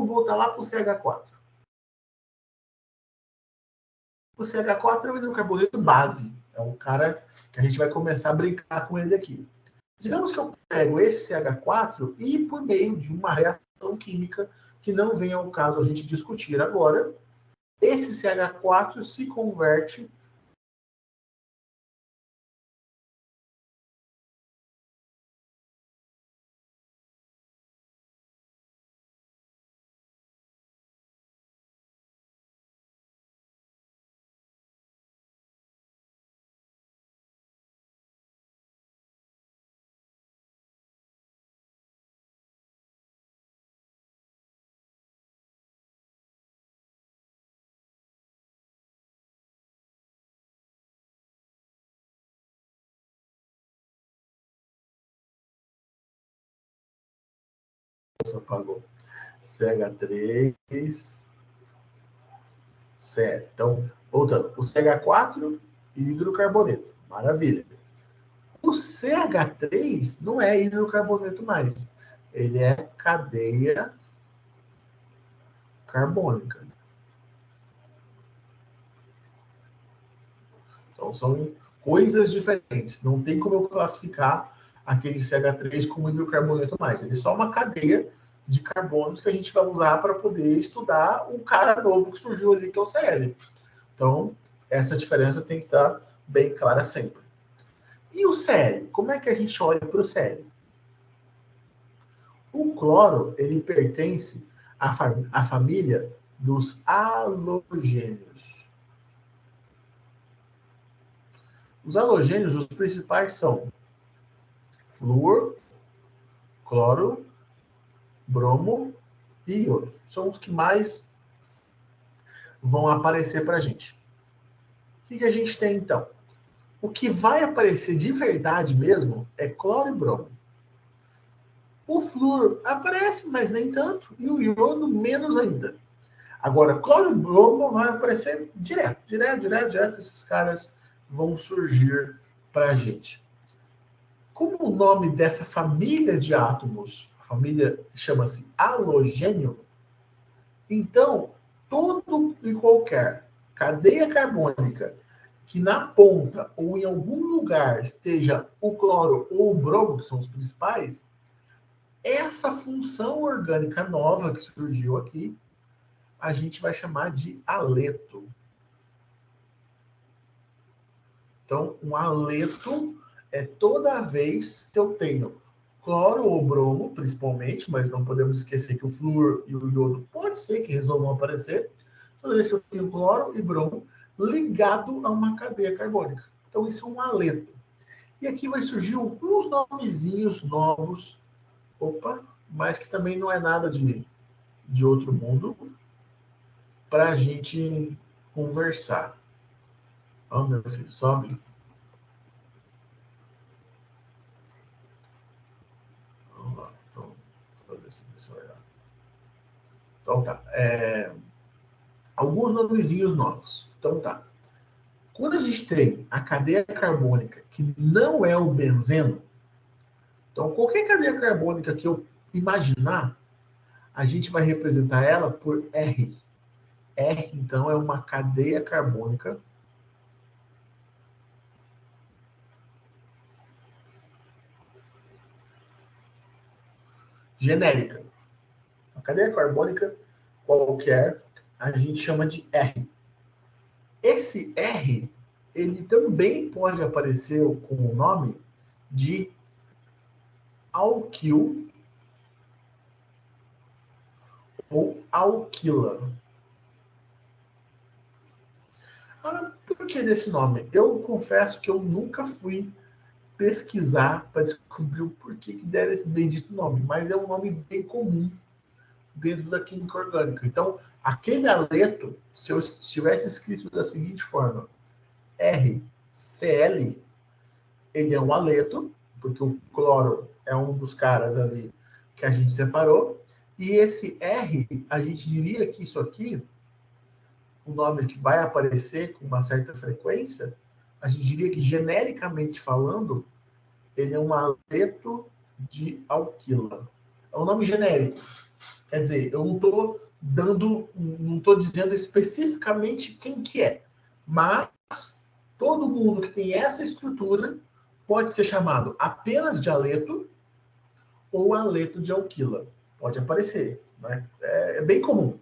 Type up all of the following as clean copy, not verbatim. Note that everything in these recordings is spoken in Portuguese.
vamos voltar lá para o CH4. O CH4 é o hidrocarboneto base. É um cara que a gente vai começar a brincar com ele aqui. Digamos que eu pego esse CH4 e, por meio de uma reação química que não vem ao caso a gente discutir agora, esse CH4 se converte apagou. CH3, certo. Então, voltando, o CH4 e hidrocarboneto. Maravilha. O CH3 não é hidrocarboneto mais. Ele é cadeia carbônica. Então, são coisas diferentes. Não tem como eu classificar aquele CH3 como hidrocarboneto mais. Ele é só uma cadeia de carbonos que a gente vai usar para poder estudar o cara novo que surgiu ali, que é o Cl. Então, essa diferença tem que estar bem clara sempre. E o Cl? Como é que a gente olha para o Cl? O cloro, ele pertence à família dos halogênios. Os halogênios, os principais são flúor, cloro, bromo e iodo. São os que mais vão aparecer para a gente. O que a gente tem, então? O que vai aparecer de verdade mesmo é cloro e bromo. O flúor aparece, mas nem tanto, e o iodo menos ainda. Agora, cloro e bromo vai aparecer direto. Esses caras vão surgir para a gente. Como o nome dessa família de átomos, a família chama-se halogênio, então, todo e qualquer cadeia carbônica que na ponta ou em algum lugar esteja o cloro ou o bromo, que são os principais, essa função orgânica nova que surgiu aqui, a gente vai chamar de haleto. Então, um haleto é toda vez que eu tenho cloro ou bromo, principalmente, mas não podemos esquecer que o flúor e o iodo pode ser que resolvam aparecer, toda vez que eu tenho cloro e bromo ligado a uma cadeia carbônica. Então, isso é um haleto. E aqui vai surgir alguns nomezinhos novos, mas que também não é nada de outro mundo, para a gente conversar. Ó, meu filho, sobe. Vamos lá. Então, vou ver se vai olhar. Então tá. Alguns nomezinhos novos. Então tá. Quando a gente tem a cadeia carbônica que não é o benzeno, então qualquer cadeia carbônica que eu imaginar, a gente vai representar ela por R. R, então, é uma cadeia carbônica genérica. Uma cadeia carbônica qualquer, a gente chama de R. Esse R, ele também pode aparecer com o nome de alquil ou alquila. Por que desse nome? Eu confesso que eu nunca fui pesquisar para descobrir o porquê que deram esse bendito nome, mas é um nome bem comum dentro da química orgânica. Então, aquele haleto, se eu tivesse escrito da seguinte forma, RCl, ele é um haleto, porque o cloro é um dos caras ali que a gente separou, e esse R, a gente diria que isso aqui, o nome que vai aparecer com uma certa frequência, a gente diria que, genericamente falando, ele é um haleto de alquila. É um nome genérico. Quer dizer, eu não estou dizendo especificamente quem que é, mas todo mundo que tem essa estrutura pode ser chamado apenas de aleto ou aleto de alquila. Pode aparecer, né? É bem comum.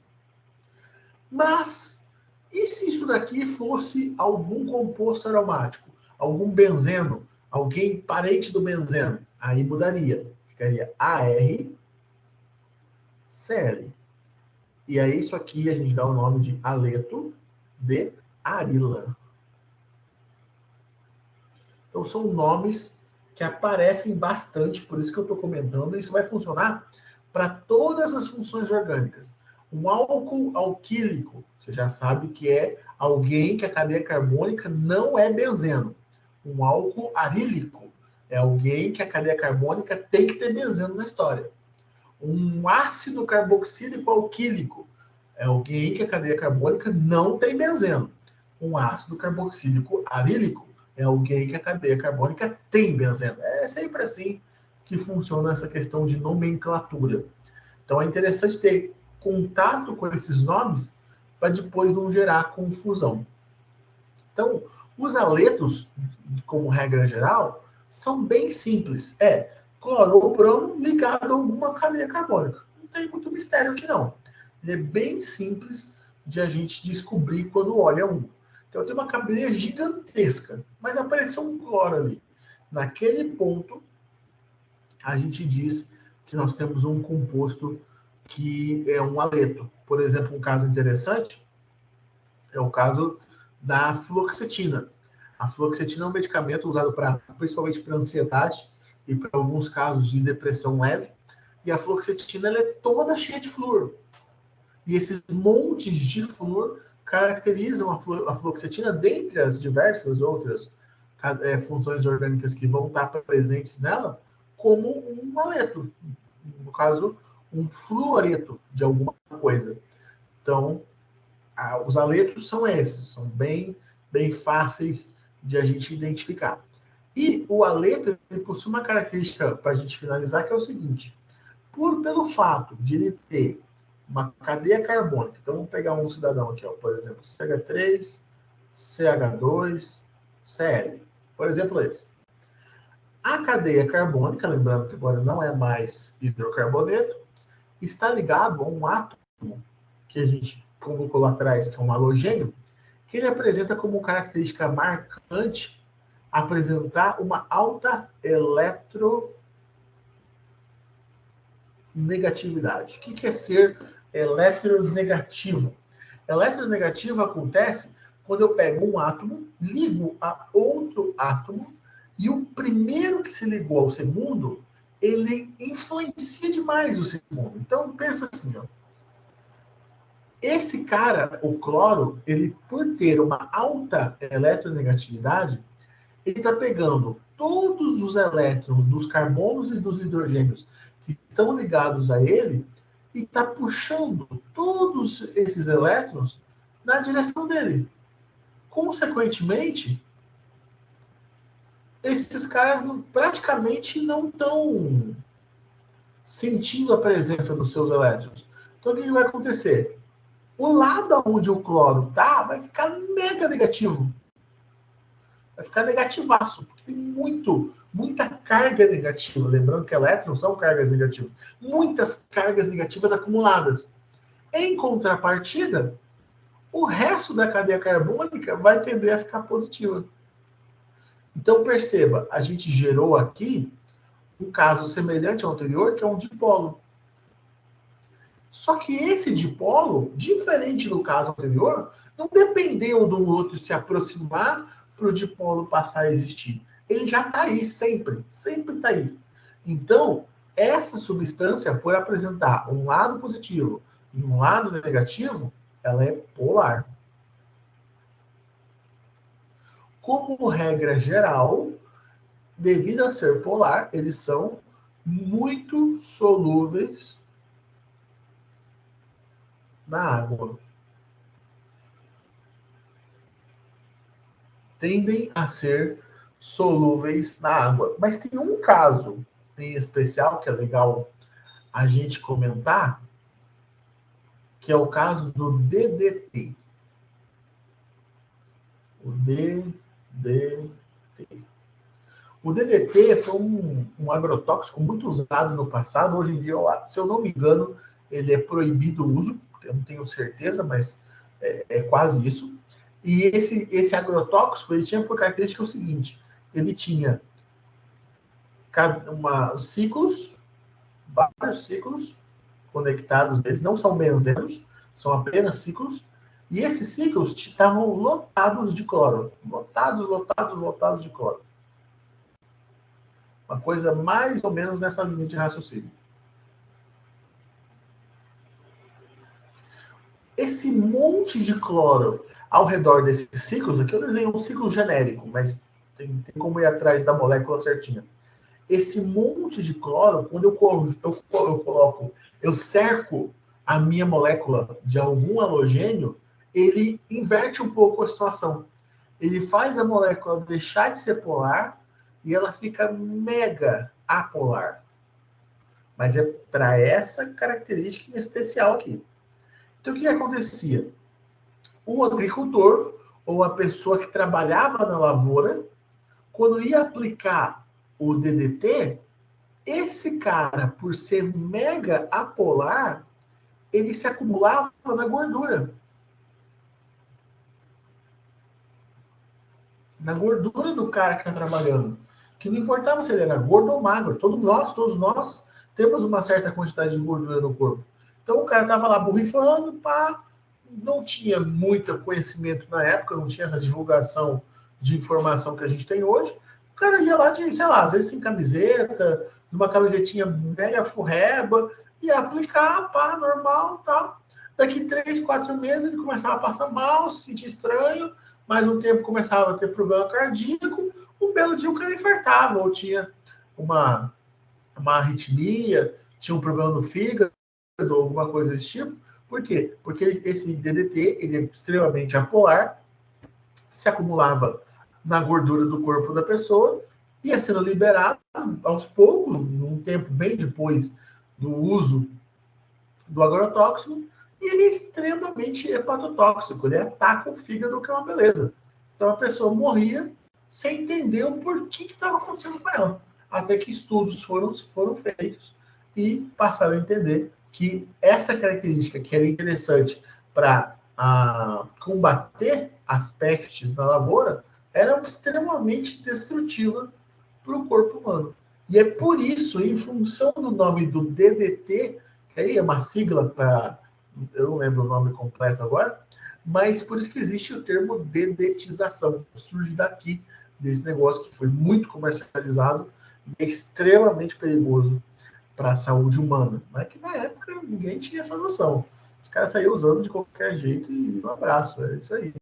Mas, e se isso daqui fosse algum composto aromático? Algum benzeno? Alguém parente do benzeno? Aí mudaria. Ficaria ArCl. E aí isso aqui a gente dá o nome de aleto de arila. Então são nomes que aparecem bastante, por isso que eu estou comentando. Isso vai funcionar para todas as funções orgânicas. Um álcool alquílico, você já sabe que é alguém que a cadeia carbônica não é benzeno. Um álcool arílico é alguém que a cadeia carbônica tem que ter benzeno na história. Um ácido carboxílico alquílico é alguém que a cadeia carbônica não tem benzeno. Um ácido carboxílico arílico é alguém que a cadeia carbônica tem benzeno. É sempre assim que funciona essa questão de nomenclatura. Então é interessante ter contato com esses nomes para depois não gerar confusão. Então, os aletos, como regra geral, são bem simples. É cloro ou bromo ligado a alguma cadeia carbônica. Não tem muito mistério aqui, não. Ele é bem simples de a gente descobrir quando olha um. Então, tem uma cadeia gigantesca, mas apareceu um cloro ali. Naquele ponto, a gente diz que nós temos um composto que é um aleto. Por exemplo, um caso interessante é o caso da fluoxetina. A fluoxetina é um medicamento usado principalmente para ansiedade e para alguns casos de depressão leve. E a fluoxetina ela é toda cheia de flúor. E esses montes de flúor caracterizam a fluoxetina, dentre as diversas outras funções orgânicas que vão estar presentes nela, como um aleto. No caso, um fluoreto de alguma coisa. Então, os aletos são esses, são bem fáceis de a gente identificar. E o aleto ele possui uma característica, para a gente finalizar, que é o seguinte: pelo fato de ele ter uma cadeia carbônica, então vamos pegar um cidadão aqui, ó, por exemplo, CH3, CH2, Cl, por exemplo, esse. A cadeia carbônica, lembrando que agora não é mais hidrocarboneto, está ligado a um átomo que a gente colocou lá atrás, que é um halogênio, que ele apresenta como característica marcante apresentar uma alta eletronegatividade. O que é ser eletronegativo? Eletronegativo acontece quando eu pego um átomo, ligo a outro átomo, e o primeiro que se ligou ao segundo, ele influencia demais o segundo. Então, pensa assim, ó. Esse cara, o cloro, ele por ter uma alta eletronegatividade, ele está pegando todos os elétrons dos carbonos e dos hidrogênios que estão ligados a ele e está puxando todos esses elétrons na direção dele. Consequentemente, esses caras praticamente não estão sentindo a presença dos seus elétrons. Então, o que vai acontecer? O lado onde o cloro tá vai ficar mega negativo. Vai ficar negativaço, porque tem muita carga negativa. Lembrando que elétrons são cargas negativas. Muitas cargas negativas acumuladas. Em contrapartida, o resto da cadeia carbônica vai tender a ficar positiva. Então, perceba, a gente gerou aqui um caso semelhante ao anterior, que é um dipolo. Só que esse dipolo, diferente do caso anterior, não dependeu do outro se aproximar para o dipolo passar a existir. Ele já está aí sempre está aí. Então, essa substância, por apresentar um lado positivo e um lado negativo, ela é polar. Como regra geral, devido a ser polar, eles são muito solúveis na água. Tendem a ser solúveis na água. Mas tem um caso em especial que é legal a gente comentar, que é o caso do DDT. O DDT. O DDT foi um agrotóxico muito usado no passado. Hoje em dia, se eu não me engano, ele é proibido o uso. Eu não tenho certeza, mas é quase isso. E esse agrotóxico, ele tinha por característica o seguinte: ele tinha ciclos, vários ciclos conectados, eles não são benzenos, são apenas ciclos, e esses ciclos estavam lotados de cloro. Lotados de cloro. Uma coisa mais ou menos nessa linha de raciocínio. Esse monte de cloro ao redor desses ciclos, aqui eu desenhei um ciclo genérico, mas tem como ir atrás da molécula certinha. Esse monte de cloro, quando eu cerco a minha molécula de algum halogênio, ele inverte um pouco a situação. Ele faz a molécula deixar de ser polar e ela fica mega apolar. Mas é para essa característica em especial aqui. Então, o que acontecia? O agricultor ou a pessoa que trabalhava na lavoura, quando ia aplicar o DDT, esse cara, por ser mega apolar, ele se acumulava na gordura. Na gordura do cara que está trabalhando. Que não importava se ele era gordo ou magro. Todos nós temos uma certa quantidade de gordura no corpo. Então o cara estava lá borrifando, pá, não tinha muito conhecimento na época, não tinha essa divulgação de informação que a gente tem hoje. O cara ia lá de, sei lá, às vezes sem camiseta, numa camisetinha mega furreba, ia aplicar, pá, normal, tal. Daqui 3, 4 meses ele começava a passar mal, se sentir estranho, mais um tempo começava a ter problema cardíaco, um belo dia o cara infartava, ou tinha uma arritmia, tinha um problema no fígado, alguma coisa desse tipo. Por quê? Porque esse DDT ele é extremamente apolar, se acumulava na gordura do corpo da pessoa, ia sendo liberado aos poucos, num tempo bem depois do uso do agrotóxico, e ele é extremamente hepatotóxico, ele ataca o fígado, que é uma beleza. Então a pessoa morria sem entender o porquê que estava acontecendo com ela. Até que estudos foram feitos e passaram a entender que essa característica que era interessante para combater as pestes na lavoura era extremamente destrutiva para o corpo humano. E é por isso, em função do nome do DDT, que aí é uma sigla para, eu não lembro o nome completo agora, mas por isso que existe o termo dedetização, surge daqui, desse negócio que foi muito comercializado e é extremamente perigoso para a saúde humana. Mas que na época ninguém tinha essa noção. Os caras saíam usando de qualquer jeito e um abraço, é isso aí.